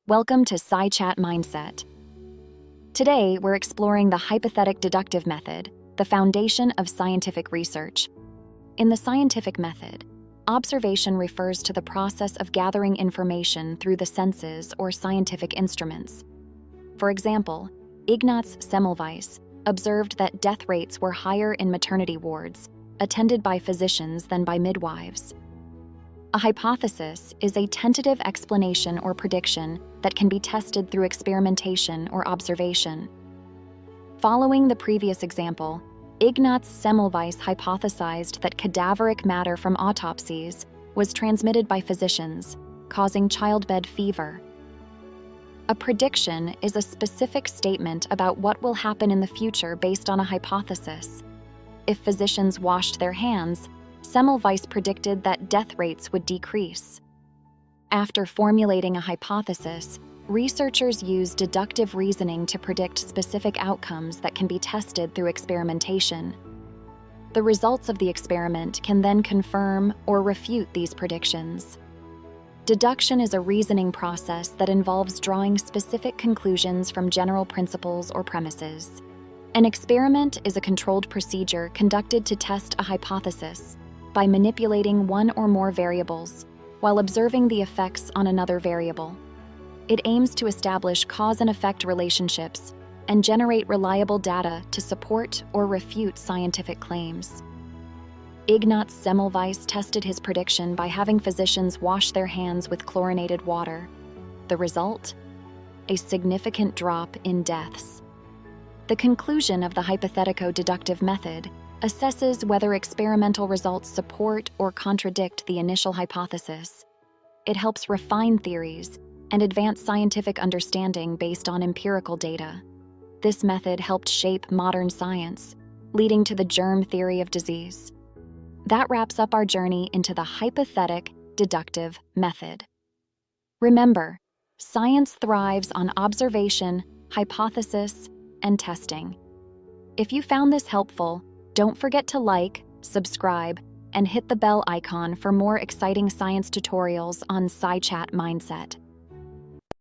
Welcome to Sci-Chat Mindset. Today, we're exploring the hypothetico-deductive method, the foundation of scientific research. In the scientific method, observation refers to the process of gathering information through the senses or scientific instruments. For example, Ignaz Semmelweis observed that death rates were higher in maternity wards, attended by physicians than by midwives. A hypothesis is a tentative explanation or prediction that can be tested through experimentation or observation. Following the previous example, Ignaz Semmelweis hypothesized that cadaveric matter from autopsies was transmitted by physicians, causing childbed fever. A prediction is a specific statement about what will happen in the future based on a hypothesis. If physicians washed their hands, Semmelweis predicted that death rates would decrease. After formulating a hypothesis, researchers use deductive reasoning to predict specific outcomes that can be tested through experimentation. The results of the experiment can then confirm or refute these predictions. Deduction is a reasoning process that involves drawing specific conclusions from general principles or premises. An experiment is a controlled procedure conducted to test a hypothesis by manipulating one or more variables while observing the effects on another variable. It aims to establish cause and effect relationships and generate reliable data to support or refute scientific claims. Ignaz Semmelweis tested his prediction by having physicians wash their hands with chlorinated water. The result? A significant drop in deaths. The conclusion of the hypothetico-deductive method assesses whether experimental results support or contradict the initial hypothesis. It helps refine theories and advance scientific understanding based on empirical data. This method helped shape modern science, leading to the germ theory of disease. That wraps up our journey into the hypothetico-deductive method. Remember, science thrives on observation, hypothesis, and testing. If you found this helpful, don't forget to like, subscribe, and hit the bell icon for more exciting science tutorials on Sci-Chat Mindset.